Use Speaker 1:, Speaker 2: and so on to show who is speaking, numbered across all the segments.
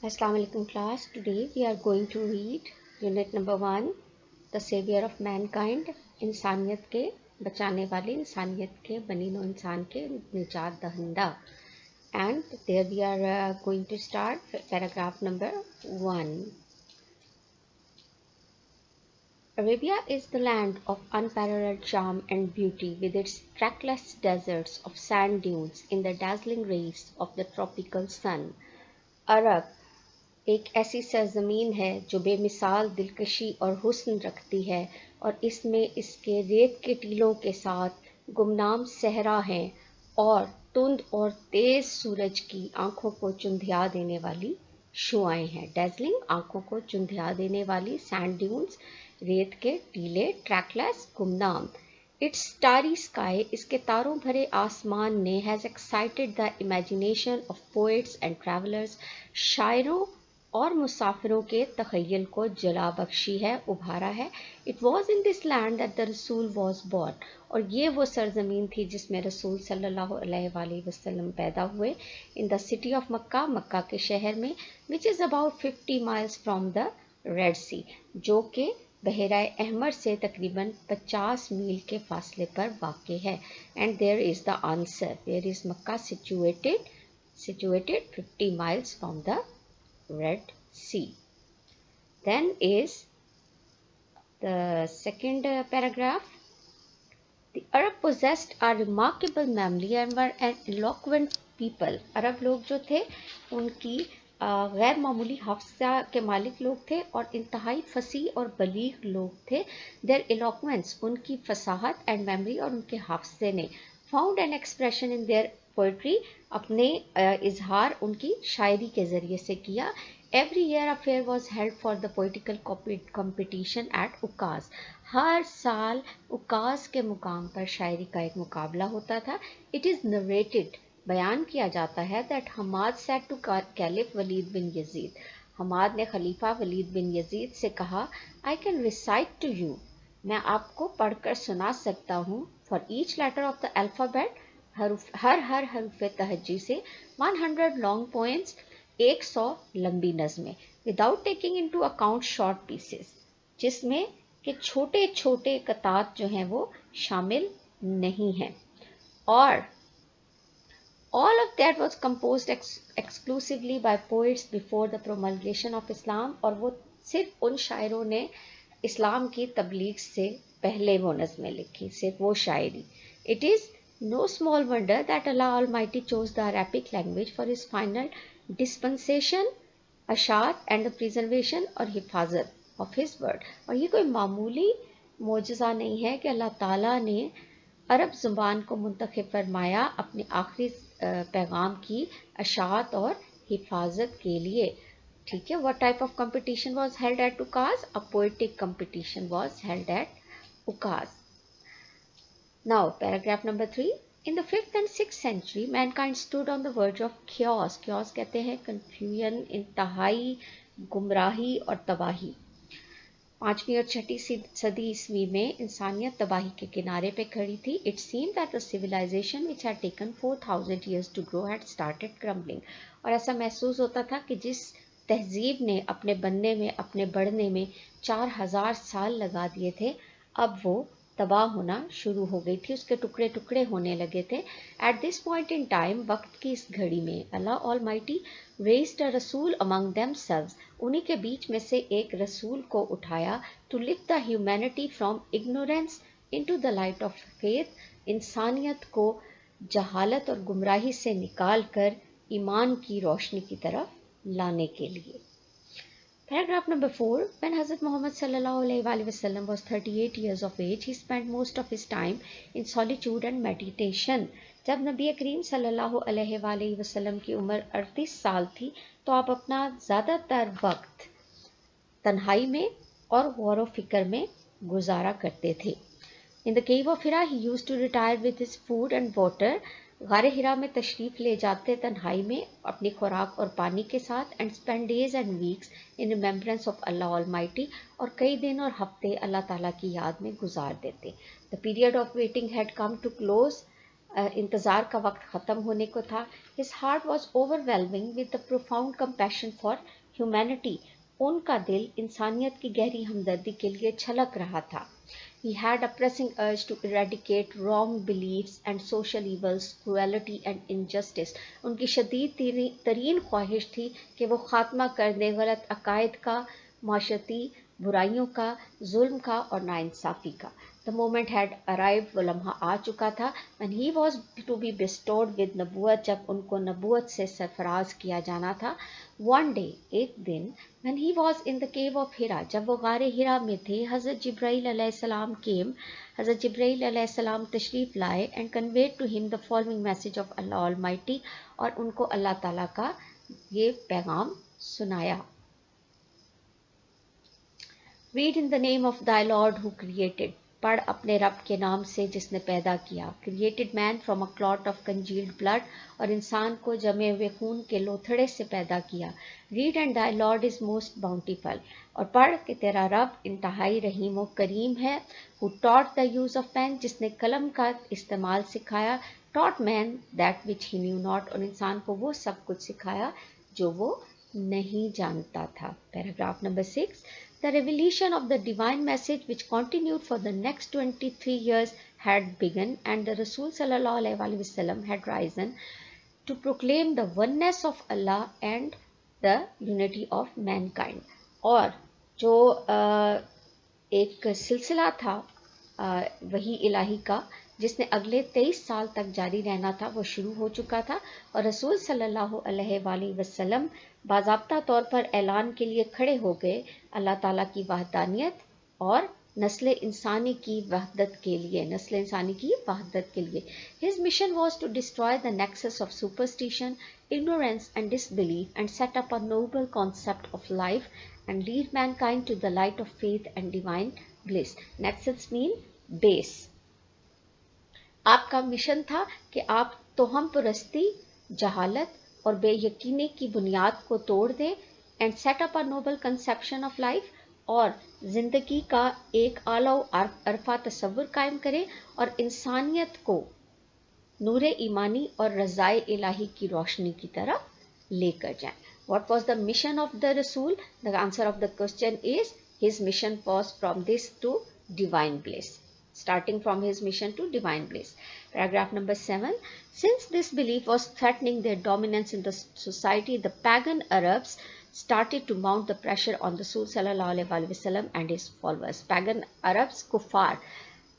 Speaker 1: Assalamu alaikum class. Today we are going to read unit number 1, The Savior of Mankind. इंसानियत के बचाने वाले, इंसानियत के बनी नो इंसान के निजात दहिंदा. And there we are going to start paragraph number 1. Arabia is the land of unparalleled charm and beauty, with its trackless deserts of sand dunes in the dazzling rays of the tropical sun. अरब एक ऐसी सरजमीन है जो बेमिसाल दिलकशी और हुस्न रखती है और इसमें इसके रेत के टीलों के साथ गुमनाम सहरा हैं और तुंद और तेज सूरज की आंखों को चुंधिया देने वाली शुआएं हैं. डेजलिंग आंखों को चुंधिया देने वाली सैंड ड्यून्स, रेत के टीले, ट्रैकलेस, गुमनाम. इट्स स्टारी स्काई, इसके तारों भरे आसमान ने has excited the imagination of poets and travellers, शायरों और मुसाफिरों के तखय्युल को जला बख्शी है, उभारा है. It was in this land that the रसूल वॉज बॉर्न, और ये वो सरजमीन थी जिसमें रसूल सल्लल्लाहु अलैहि वसल्लम पैदा हुए. In the city of Mecca, Mecca के शहर में, which is about 50 miles from the Red Sea, जो कि बहराए अहमर से तकरीबन 50 मील के फासले पर वाक़ है. And there is the answer, where is Makkah situated 50 miles from the Red Sea. Then is the second paragraph. The Arab possessed a remarkable memory and were an eloquent people. अरब लोग जो थे उनकी गैर मामूली हफ्ज़ा के मालिक लोग थे और इंतहाई फसी और बलीग लोग थे. Their eloquence, उनकी फसाहत, and memory, और उनके हाफ़ज़े ने found an expression in their poetry, अपने इजहार उनकी शायरी के ज़रिए से किया. Every year a fair was held for the poetical competition at Ukaz. हर साल उकास के मुकाम पर शायरी का एक मुकाबला होता था. इट इज़ नरेटेड, बयान किया जाता है, that Hammad said to caliph Walid bin Yazid, Hammad ने खलीफा वलीद बिन यजीद से कहा, I can recite to you, मैं आपको पढ़कर सुना सकता हूँ, for each letter of the alphabet, हर हर्फ तहज्जी से 100 लॉन्ग पोएम्स, 100 लंबी नज़में, without taking into account short pieces, जिसमें कि छोटे छोटे कतात जो हैं वो शामिल नहीं हैं. और all of that was composed exclusively by poets before the promulgation of Islam, और वो सिर्फ उन शायरों ने इस्लाम की तबलीग से पहले वो नज़में लिखी, सिर्फ वो शायरी. It is no small wonder that Allah Almighty chose the Arabic language for his final dispensation, ashat, and the preservation और हिफाजत of his word. और ये कोई मामूली मोजज़ा नहीं है कि अल्लाह ताला ने अरब ज़ुबान को मुंतखब फरमाया अपने आखिरी पैगाम की अशात और हिफाजत के लिए. ठीक है. What type of competition was held at Ukaz? A poetic competition was held at Ukaz. Now, paragraph number 3. In the 5th and 6th century, mankind stood on the verge of chaos. Chaos कहते हैं confusion, इंतहाई गुमराही और तबाही. 5वीं और 6ठी सदी ईस्वी में इंसानियत तबाही के किनारे पे खड़ी थी. It seemed that the civilization which had taken 4,000 years to grow had started crumbling. और ऐसा महसूस होता था कि जिस तहजीब ने अपने बनने में, अपने बढ़ने में 4,000 साल लगा दिए थे, अब वो तबाह होना शुरू हो गई थी, उसके टुकड़े टुकड़े होने लगे थे. At this point in time, वक्त की इस घड़ी में, अल्लाह ऑलमाइटी रेज्ड अ रसूल अमंग देमसेल्व्स, उन्हीं के बीच में से एक रसूल को उठाया, to lift the humanity from ignorance into the light of faith, इंसानियत को जहालत और गुमराही से निकाल कर ईमान की रोशनी की तरफ लाने के लिए. Paragraph number 4. When Hazrat Muhammad sallallahu alaihi wasallam was 38 years of age, he spent most of his time in solitude and meditation. जब नबी करीम सल्लल्लाहु अलैहि वसल्लम की उम्र 38 साल थी, तो आप अपना ज़्यादातर वक्त तन्हाई में और गौर व फिक्र में गुजारा करते थे. In the cave of Hira, he used to retire with his food and water. गारे हिरा में तशरीफ़ ले जाते तन्हाई में अपनी खुराक और पानी के साथ. And spend days and weeks in remembrance of Allah almighty, और कई दिन और हफ्ते अल्लाह ताला की याद में गुजार देते. The period of waiting had come to close, इंतज़ार का वक्त ख़त्म होने को था. His heart was overwhelming with the profound compassion for humanity. उनका दिल इंसानियत की गहरी हमदर्दी के लिए छलक रहा था. He had a pressing urge to eradicate wrong beliefs and social evils, cruelty and injustice. उनकी शदीद तरीन ख्वाहिश थी कि वो खात्मा कर दें गलत अकायद का, माशरती बुराइयों का, जुल्म का और नाइंसाफ़ी का. The moment had arrived, वो लम्हा आ चुका था, when he was to be bestowed with नबूवत, जब उनको नबूवत से सरफराज किया जाना था. One day, एक दिन, when he was in the cave of Hira, जब वो गारे हिरा में थे, हज़रत जिब्राइल अलैहिस्सलाम came, हज़रत जिब्राइल अलैहिस्सलाम तशरीफ़ लाए and conveyed to him the following message of Allah Almighty, और उनको अल्लाह ताला का ये पैगाम सुनाया. Read in the name of thy Lord who created. पढ़ अपने रब के नाम से जिसने पैदा किया. Created man from a clot of congealed blood, और इंसान को जमे हुए खून के लोथड़े से पैदा किया. Read and thy Lord is most bountiful. और पढ़ कि तेरा रब इंतहाई रहीम व करीम है. Who taught the use of pen, जिसने कलम का इस्तेमाल सिखाया. Taught man that which he knew not, और इंसान को वो सब कुछ सिखाया जो वो नहीं जानता था. Paragraph number 6. The revelation of the divine message, which continued for the next 23 years, had begun, and the Rasul sallallahu alaihi wasallam had risen to proclaim the oneness of Allah and the unity of mankind. और जो एक सिलसिला था वही इलाही का जिसने अगले 23 साल तक जारी रहना था, वो शुरू हो चुका था. और रसूल सल्लल्लाहु अलैहि वसल्लम बाज़ाब्ता तौर पर ऐलान के लिए खड़े हो गए अल्लाह ताला की वहदानियत और नस्ल इंसानी की वहदत के लिए. His mission was to destroy the nexus of superstition, ignorance and disbelief, and set up a noble concept of life and lead mankind to the light of faith and divine bliss. Nexus mean base. आपका mission था कि आप तोहम परस्ती, जहालत और बेयकीनी की बुनियाद को तोड़ दें and set up a Nobel conception of life, और ज़िंदगी का एक आला अरफा तसव्वुर कायम करें और इंसानियत को नूर ईमानी और रज़ाए इलाही की रोशनी की तरफ लेकर जाएं. What was the mission of the Rasul? The answer of the question is his mission was from this to divine bliss. Starting from his mission to divine bliss. Paragraph number 7. Since this belief was threatening their dominance in the society, the pagan Arabs started to mount the pressure on the Rasul sallallahu alaihi wasallam and his followers. Pagan Arabs, कुफार,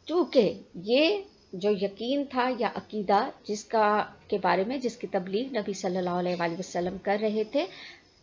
Speaker 1: चूँकि ये जो यकीन था या अकीदा जिसका के बारे में जिसकी तबलीग नबी सल्लल्लाहु अलैहि वसल्लम कर रहे थे,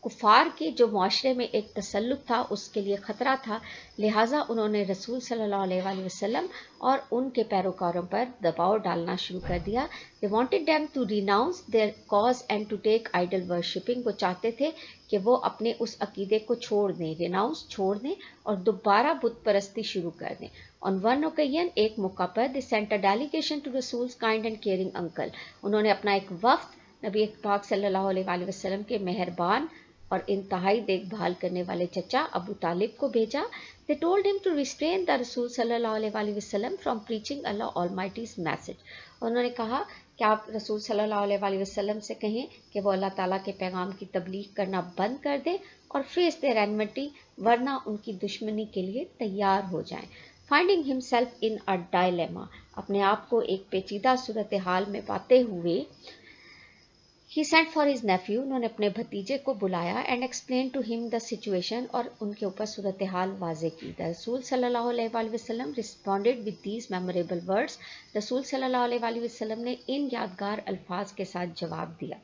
Speaker 1: कुफार के जो माशरे में एक तसल्लुत था उसके लिए ख़तरा था, लिहाजा उन्होंने रसूल सल्लल्लाहु अलैहि वसल्लम और उनके पैरोकारों पर दबाव डालना शुरू कर दिया. They wanted them to renounce their cause and to take idol worshipping. वो चाहते थे कि वो अपने उस अकीदे को छोड़ दें, रिनाउंस छोड़ दें और दोबारा बुत परस्ती शुरू कर दें. On one occasion, एक मौका पर they sent a delegation to Rasul's kind and caring uncle. उन्होंने अपना एक वफ्द नबी पाक सल्लल्लाहु अलैहि वसल्लम के मेहरबान और इंतहाई देखभाल करने वाले चचा अबू तालिब को भेजा. They told him to restrain the Rasul sallallahu alaihi wasallam from preaching Allah Almighty's message. उन्होंने कहा कि आप रसूल सल्लल्लाहु अलैहि वसल्लम से कहें कि वो अल्लाह ताला के पैगाम की तबलीग करना बंद कर दें और फेस देयर एनमिटी, वरना उनकी दुश्मनी के लिए तैयार हो जाएं. Finding himself in a dilemma, अपने आप को एक पेचीदा सूरत हाल में पाते हुए, he sent for his nephew, उन्होंने अपने भतीजे को बुलाया and explained to him the situation, और उनके ऊपर सूरत हाल वाज़े की. रसूल सल्लल्लाहु अलैहि वसल्लम responded with these memorable words. रसूल सल्लल्लाहु अलैहि वसल्लम ने इन यादगार अल्फाज के साथ जवाब दिया.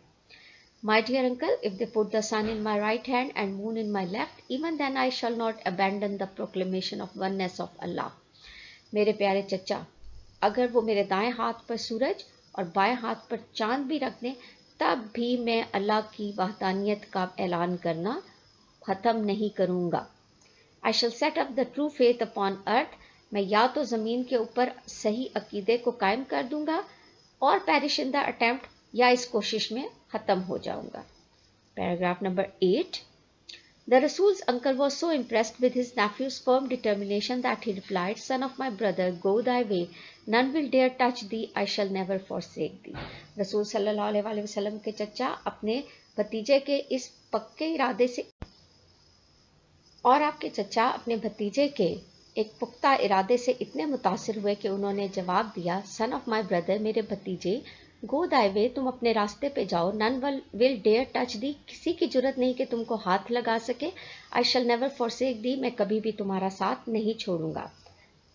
Speaker 1: My dear uncle, if they put the sun in my right hand and moon in my left, even then I shall not abandon the proclamation of oneness of Allah. मेरे प्यारे चचा, अगर वो मेरे दाएं हाथ पर सूरज और बाएं हाथ पर चांद भी रख दें, तब भी मैं अल्लाह की वहदानियत का ऐलान करना ख़त्म नहीं करूँगा. I shall set up the true faith upon earth. मैं या तो ज़मीन के ऊपर सही अकीदे को कायम कर दूँगा और perish in the attempt, या इस कोशिश में ख़त्म हो जाऊँगा. Paragraph number 8. The Rasul's uncle was so impressed with his nephew's firm determination that he replied, "Son of my brother, go thy way. None will dare touch thee. I shall never forsake thee." रसूल सल्लल्लाहु अलैहि वसल्लम के चचा अपने भतीजे के इस पक्के इरादे से और आपके चचा अपने भतीजे के एक पुख्ता इरादे से इतने मुतासिर हुए कि उन्होंने जवाब दिया, "सन ऑफ माई ब्रदर, मेरे भतीजे, गो दाई वे, तुम अपने रास्ते पे जाओ। नन विल डेयर टच दी, किसी की जरूरत नहीं कि तुमको हाथ लगा सके। आई शैल नेवर फॉरसेक दी, मैं कभी भी तुम्हारा साथ नहीं छोड़ूंगा."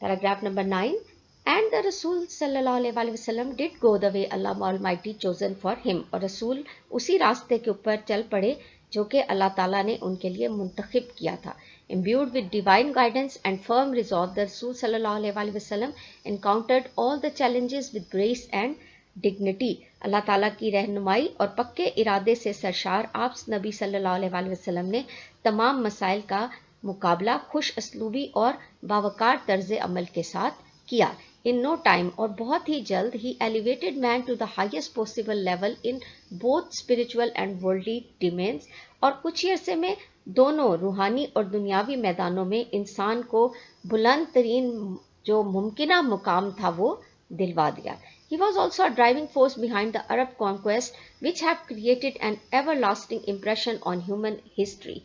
Speaker 1: पैराग्राफ नंबर 9, एंड द रसूल सल्लल्लाहु अलैहि वसल्लम did go the way Allah almighty chosen for him, और रसूल उसी रास्ते के ऊपर चल पड़े जो कि अल्लाह ताला ने उनके लिए मुंतखब किया था। Imbued with divine guidance and firm resolve, the Rasul sallallahu alaihi wasallam encountered all the challenges with grace and dignity. अल्लाह ताला की रहनुमाई और पक्के इरादे से सरशार आप नबी सल्लल्लाहु अलैहि वसल्लम ने तमाम मसाइल का मुकाबला खुश असलूबी और बावकार तर्ज अमल के साथ किया। In no time, और बहुत ही जल्द, he elevated man to the highest possible level in both spiritual and worldly domains, और कुछ ही अरसे में दोनों रूहानी और दुनियावी मैदानों में इंसान को बुलंद तरीन जो मुमकिना मुकाम था वो दिलवा दिया। He was also a driving force behind the Arab conquest, which have created an everlasting impression on human history.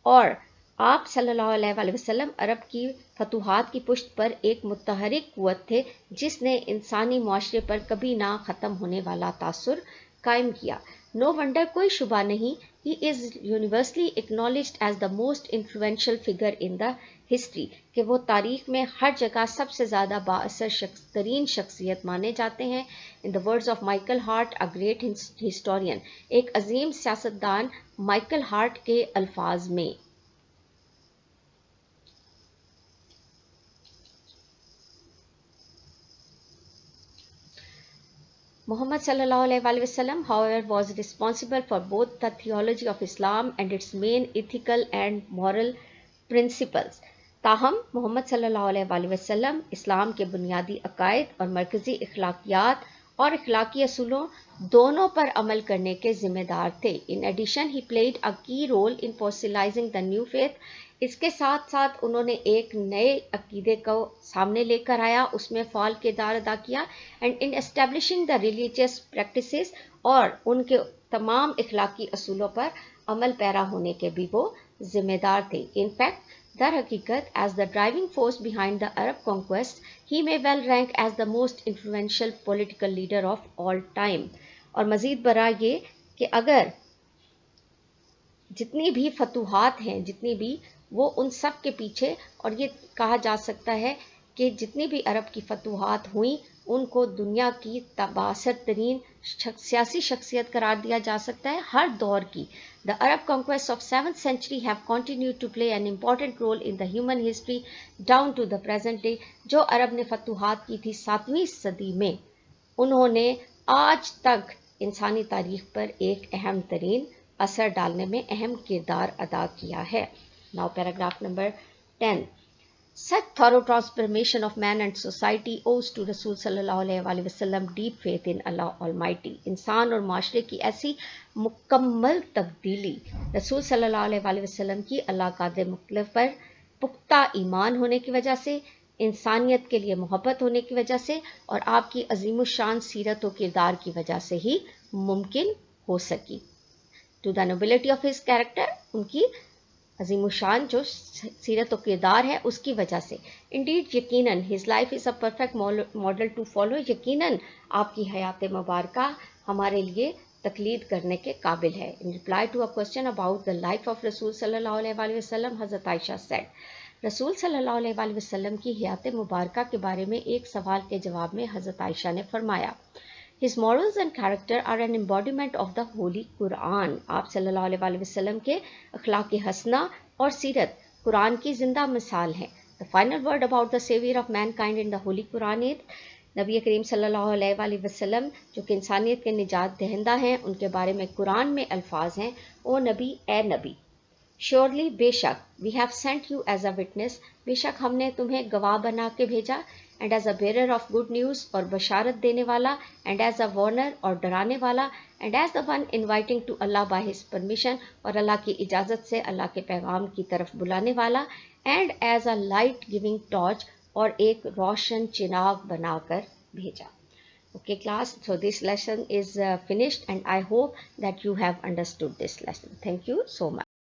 Speaker 1: और आप सल्लल्लाहु अलैहि वसल्लम अरब की फतूहात की पुष्ट पर एक मुतहरिक कुव्वत थे जिसने इंसानी मुआशरे पर कभी ना ख़त्म होने वाला तासुर कायम किया। नो वंडर, कोई शुबा नहीं, he is universally acknowledged as the most influential figure in the history, कि वो तारीख में हर जगह सबसे ज़्यादा बाअसर तरीन शख्सियत माने जाते हैं। In the words of Michael Hart, a great historian, एक अजीम सियासतदान माइकल हार्ट के अल्फाज में, Muhammad sallallahu alaihi wasallam, however, was responsible for both the theology of Islam and its main ethical and moral principles. ताहम मोहम्मद सल्लल्लाहु अलैहि वसल्लम इस्लाम के बुनियादी अकायद और मरकज़ी अखलाकियात और अखलाकी असूलों दोनों पर अमल करने के ज़िम्मेदार थे। In addition he played a key role in fossilizing the new faith, इसके साथ साथ उन्होंने एक नए अकीदे को सामने लेकर आया, उसमें फ़ाल किरदार अदा किया, and in establishing the religious practices, और उनके तमाम इखलाकी असूलों पर अमल पैरा होने के भी वो ज़िम्मेदार थे। इनफैक्ट दर हकीकत, as the driving force behind the Arab conquest, he may well rank as the most influential political leader of all time. और मज़ीद बरा ये कि अगर जितनी भी फतूहात हैं, जितनी भी, वो उन सब के पीछे, और ये कहा जा सकता है कि जितनी भी अरब की फतूहात हुई उनको दुनिया की तबासर तरीन सियासी शख्सियत करार दिया जा सकता है हर दौर की। The Arab conquest of 7th century have continued to play an important role in the human history down to the present day. जो अरब ने फतूहात की थी 7वीं सदी में, उन्होंने आज तक इंसानी तारीख पर एक अहम तरीन असर डालने में अहम किरदार अदा किया है। Now paragraph number 10. Such thorough transformation of man and society owes to Rasul sallallahu alaihi wasallam deep faith in Allah Almighty. इंसान और माशरे की ऐसी मुकम्मल तब्दीली रसूल सल्लल्लाहु अलैहि वसल्लम की अल्लाह कादिर मुख्तलिफ पर पुख्ता ईमान होने की वजह से, इंसानियत के लिए मोहब्बत होने की वजह से, और आपकी अजीमुशान सीरत और किरदार की वजह से ही मुमकिन हो सकी। To the nobility of his character, उनकी अजीमुशान जो सीरत और किरदार है उसकी वजह से। इंडीड, यकीनन, his life is a perfect model to follow, यकीनन आपकी हयात मुबारका हमारे लिए तकलीद करने के काबिल है। In reply to a question about the life of रसूल सल्लल्लाहु अलैहि वसल्लम, हज़रत आयशा सेड, रसूल सल्लल्लाहु अलैहि वसल्लम की हयात मुबारका के बारे में एक सवाल के जवाब में हज़रत आयशा ने फरमाया, His morals and character are an embodiment of the Holy Quran. आप सल्लल्लाहु अलैहि वसल्लम के अखलाक हसना और सीरत कुरान की जिंदा मिसाल है। The final word about the savior of mankind in the Holy Quran is, नबी करीम सल्लल्लाहु अलैहि वसल्लम जो कि इंसानियत के निजात दहिंदा हैं, उनके बारे में कुरान में अल्फाज हैं, ओ नबी, ए नबी, Surely, बेशक, we have sent you as a witness, बेशक हमने तुम्हें गवाह बना के भेजा, and as a bearer of good news اور بشارت دینے والا, اینڈ ایز اے وارنر اور ڈرانے والا, and as the one inviting to اللہ بائی ہز پرمیشن, اور اللہ کی اجازت سے اللہ کے پیغام کی طرف بلانے والا, and as a light giving torch, اور ایک روشن چراغ بنا کر بھیجا. Okay class, so this lesson is finished and I hope that you have understood this lesson. Thank you so much.